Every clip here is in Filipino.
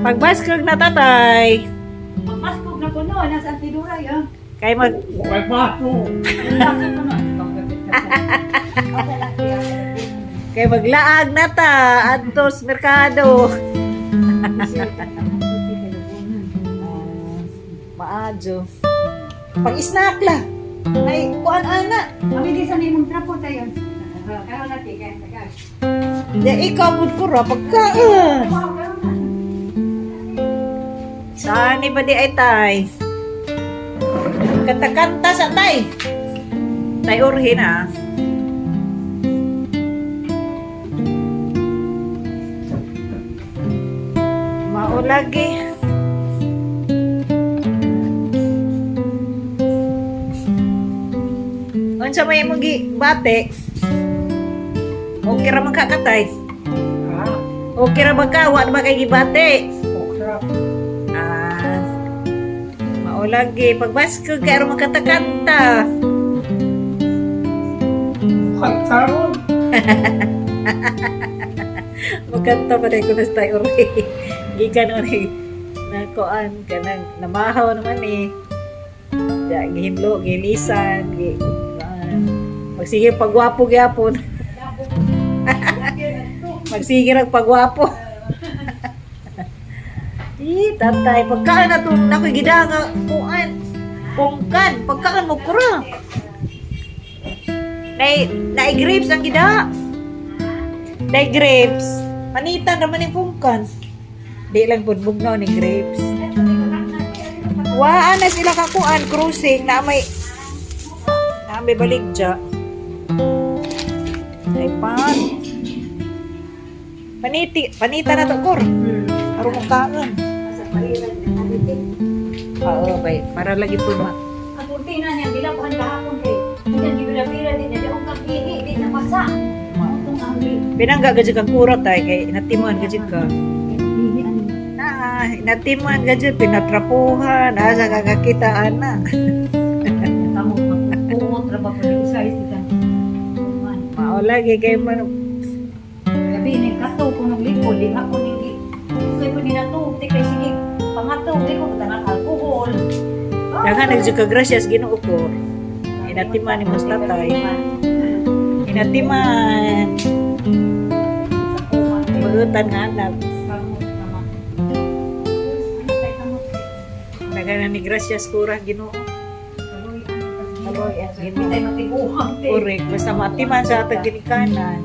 Pagbaskog na tatay. Pagmaskog na ko no, nasa Antiduray ah. Kay mag... May bato. Kay maglaag na ta. Antos Merkado. Maadyo. Pag-snack la. Ay, kuan ana. Kami di sa nimong trapo tayo. Kaya natin, kaya tagal. Di ikaw pud ko ra pagkaan. Saan ba di ay tay? Kanta-kanta sa tay. Tay urhin ah. Mao lagi. Unsa may imong bate? Okay ra man kakatay. Ha? Okay ra ba ka? Wa na ba kay gibate? Okra. Mao lagi pagbaskog kay ra man kanta-kanta. Kantaron. Magkanta pa rin ko na stay uri. Gikan uri. Nakuan ka nang namahaw naman eh. Da, gihimlo, gilisan, magsige pagwapo gyapon. Magsige rag pagwapo. Tatay, pagkaan na ito, nakoy gidanga, kuan, pungkan, pagkaan mo kura. Nay grapes ang gida. Nay grapes. Panitan naman yung pungkan. Di lang budbugnaw ni grapes. Waan na sila kakuan, cruising, na may baligja. Ay pan. Panita na to, Kor. Arong kaan. Oo, bay. Para lagi po na. Ang kurtina niya, dilapuhan kahapon kay. Hindi gibira-bira din na daong kang-ihi, di na masa. Itong angli. Pinangga gajud kang kurat ay kay natiman gajud ka. Ihi ano. Natiman gajud pinatrapuhan, asa kakakitaan na. Tamo magpupungot ra ba ko ni size di kan. Mao lagi kay man Gabi ni kato ko nung likod, di ako ni kay pud ni natugti kay sige pangatog di ko tanang alcohol. dagan nagjud ka gracias Ginoo ko. Inatiman ni mas tatay. Inatiman. Burutan nga anak. Dagan ni gracias kurah Ginoo. Correct. Basta matiman sa atag ginikanan.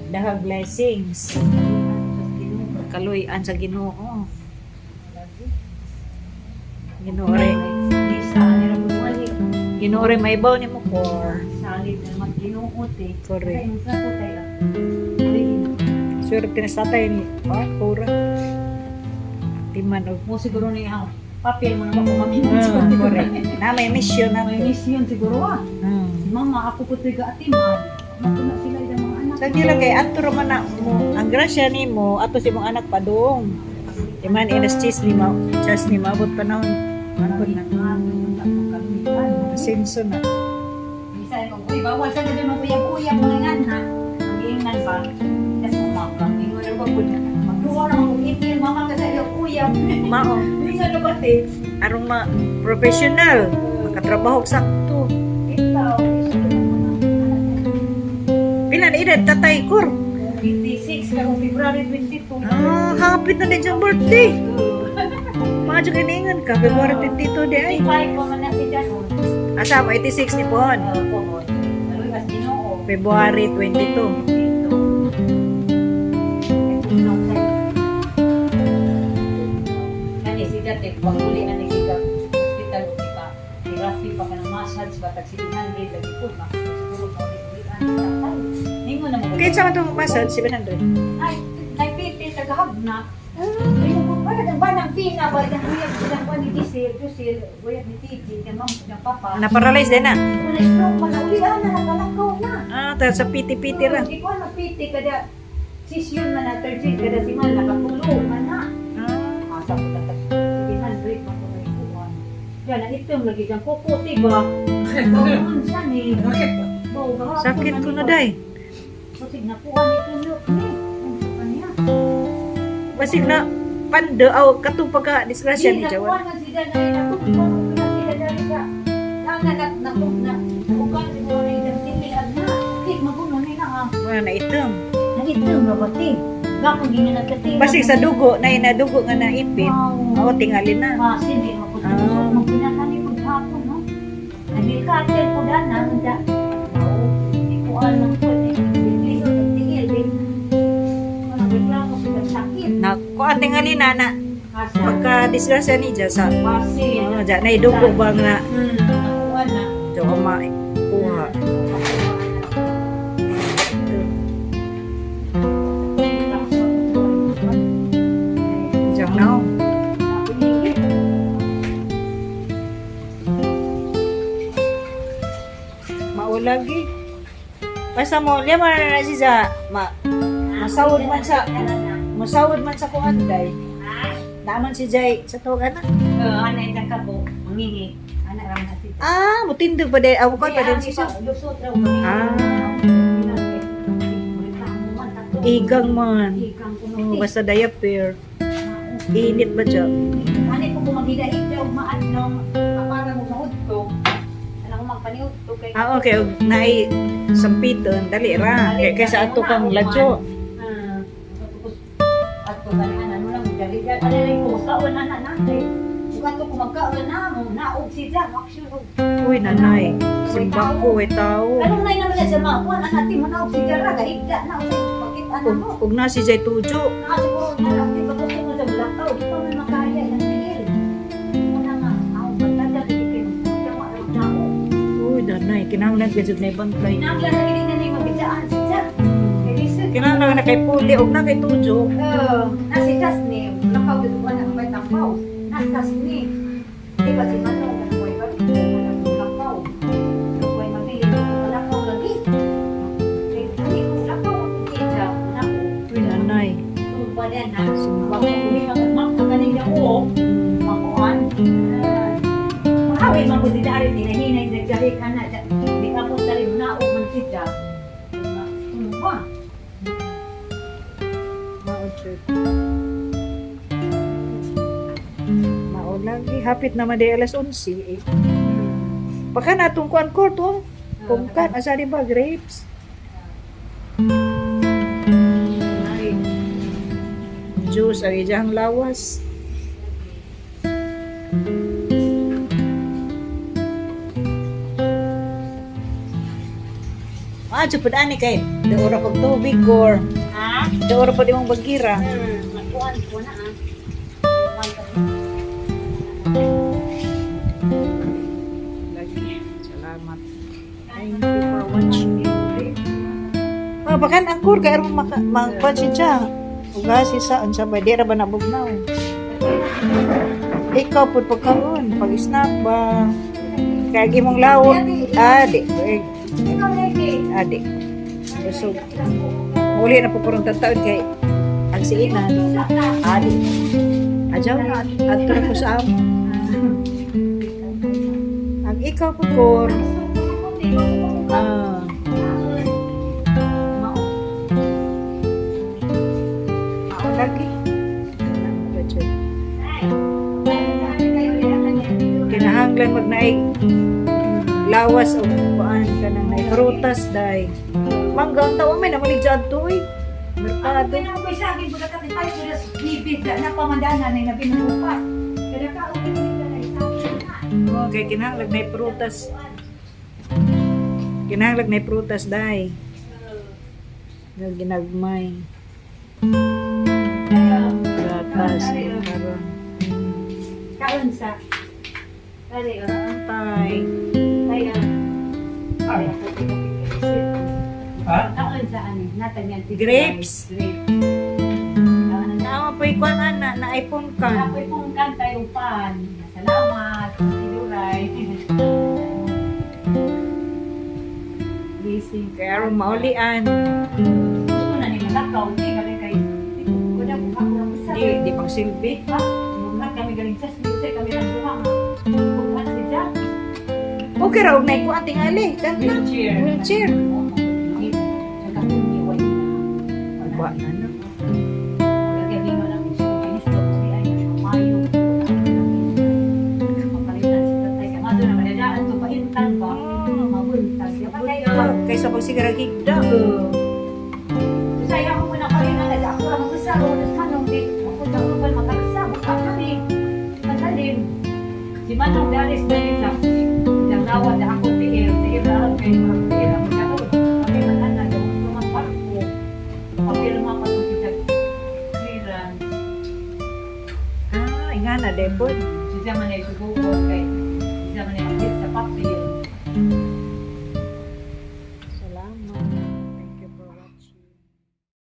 Dahag blessings. Kaluyan sa Ginoo. Ginoo re. Ginoo re may baw ni mo Kor. Salib na mas ginuot eh. Correct. Kaya sa ko tayo. Swerte na sa tatay ni kurah. Timan og Mo siguro ni ang papel mo naman kung maginit. correct. Na may mission na. May mission siguro ah. Si mama ako po tiga atiman. Matuna sila yung mga anak. Sa gila kay ato man na mo ang grasya nimo ato si mong anak padung. Iman inas cheese ni ma just ni maabot panahon. Ano na senso na. Bisa ko uy bawal sa gid mo uyab-uyab mga nga na. Ang ingnan ba? Kasi mama kang ingon ba pud. Magduwa na mo ipil mama kasi uyab. Mao Bisa na ba te? arong professional makatrabaho og sakto. Ikaw Pila na edad tatay Kor? 26 karong February 22. Hapit na din siyang birthday. Mga dyan iningan ka, February 22 di ay. 5 pa man na si Jason. Asa mo, 86 ni Pohon. Pohon. Aloy mas Ginoo. February 22. Kani si Dati, wag uli na ni Giga hospital di pa. Therapy pa ka ng massage ba tag 700 lagi po ma. Siguro mo ni tatay. Ningon na mo. Kaya sa itong massage, 700. Ay, piti tagahag na. Ayun mo pa ang banang pina ba ang uyab silang pa ni Giselle, uyab ni Titi, kay mama ng papa. Na-paralyze din na. Wala stroke pa na ulihan na nakalakaw na. Tayo sa piti-piti ra. Hindi ko ano piti kada sisyon man na 13 kada si man nakatulog man na. Asa ko tatak. Sige man break man ko may kuwan. Yan na itom lagi dyan kukuti ba? Bawon siya ni. Sakit ko na day. Kasi nakuha ni tulog ni. Ano kanya? Basig na, pando aw katong pagka disgrasya ni Di, Jawan. nakuha na sila na yun. Nakuha na sila dahil sa nakuha siguro na isang tipilan na. Kit, magulo na yun ah. Wala na itom. Nag-itim na ba, ti? Gapon din na nagkatira. Basi sa dugo na nadugo nga naipit. Wow. Oo, tingali na. Kasi hindi mo po Ah. magpinakali po hapon, no? Nagil-cartel po daan na, nanda. Oo, ikuan ng po, bigli o nagtigil, din. Nagreklamo sila sakit. Na ko tingali na na Asa, pagka disgrasya ni Ja sa kasi, ja na idugo bang na nakuha na. jo ma kuha. Jang now. Maulagi. Basta mo liya man na siya masawod man sa kuanday. Naman si Jay sa tuwa na. Anay ng kabo, mangingi. Anak raman at tita. Ah, mutindog pa din. Ako pa din siya. Lusot raw kami. Ah. Igang man. Igang Oh, basta diaper. Init ba dyan? Ani ko kumagida-hit daw maadlong para mo mahudto. Ano ko magpaniudto kay Ah, okay. Nai sampiton. Dali ra. Kaysa ato kang ladyo. At ko kanina ano lang dali ano lang ko kaon na nanay. Bukat ko magkaon na mo naog si Jack action. Uy, nanay. Simba ko, ay tao. Kanong nay naman sa mga kuan natin mo naog si Jack ra higda na usay bakit ano mo. Kung na si Jay tujo. Siguro na lang di ba ko mo sa bulakaw di pa man makaya ng tigil. Muna nga ako magdada kay tama na ako. Uy, nanay. Kinahanglan ka dyan na ibantay. Nagla na gini na magbitsaan si Jack. Kinahanglan na kay Puli. Huwag na kay tujo. Nasi Jasni, nakaw dito ba na may tampaw? Nasi Jasni. Di ba si Mano, kanakoy ba? Nakaw. Nakakoy mamili, nakaw lagi. Hindi ko nakaw, kita, nakaw. Uy, nanay. Tumba din ha. Bako uli ang magkagaling na uo. Makuan. Mahawin, magkudidari, tinahinay, nagdari ka na. Di ka po tarin na, o man kita. Tumba. Maulagi. Hapit naman di alas 11 eh. Baka natong kuan ko to. Pumkan. Asa di ba? Grapes. Ay. Juice. Ang ijang lawas. Ah, chupad ani kay. Da ora pag tubig or Ha? da ora pa di mong bagira. Magkuhan ko na ah. Lagi. Salamat. Thank you for watching. Ah, bakan angkor kay aron magpansin siya. Uga si saan sa ba di ra ba nabugnaw. Ikaw pud pagkaon, pag-snack ba? Kaya gimong lawo. Adi, Ikaw lagi. adi. So, muli na po parang tataon kay ang siinan. Adi. Ajaw na, ato na po sa amo. Ang ikaw po kor. Ah, lagi. Kinahanglan magnaig lawas o kuan ka nang nay prutas day. Manggang tawa may namalig dyan to eh. Merkado. Pinapagpasagin mo na kami tayo sa bibig na pamandana na pinupas. Kaya ka, okay na na Okay, kinahanglan may prutas. Kinahanglan may prutas day. Ginagmay. Gatas. Karon. Kaon sa. Kali, Tay. tayo. Ay. Ha? Kaon sa ano, natanyan. Grapes. Grapes. Naama po ikuan ana na iPhone ka. Ako'y pong kanta yung pan. Salamat. Sinuray. Busy. Kaya ron maulian. Gusto na ni Malakaw. Hindi kami kay... Hindi ko na kung ako lang isa. Di pang silbi. Ha? Bukat kami galing sa music. Kami lang duwang. Bukat si Jack. Okay raw na ikuan tingali. Kan na. Wheelchair. Wheelchair. Nagkakundiwan na. Ba na no. Lagyan din mo lang yung ginis daw. ragigda. Saya ko muna kayo na nag ako lang sa rodas kanong di ako na ko pa makalsa makakali matalim si Manong Daris na rin lang yung nawad na ako tiil lang kayo mga tiil ang gano'n kami manana yung mga parko kami lumapat ko sa tiran Ingana, Depod. si zaman ay subukan kay si zaman ay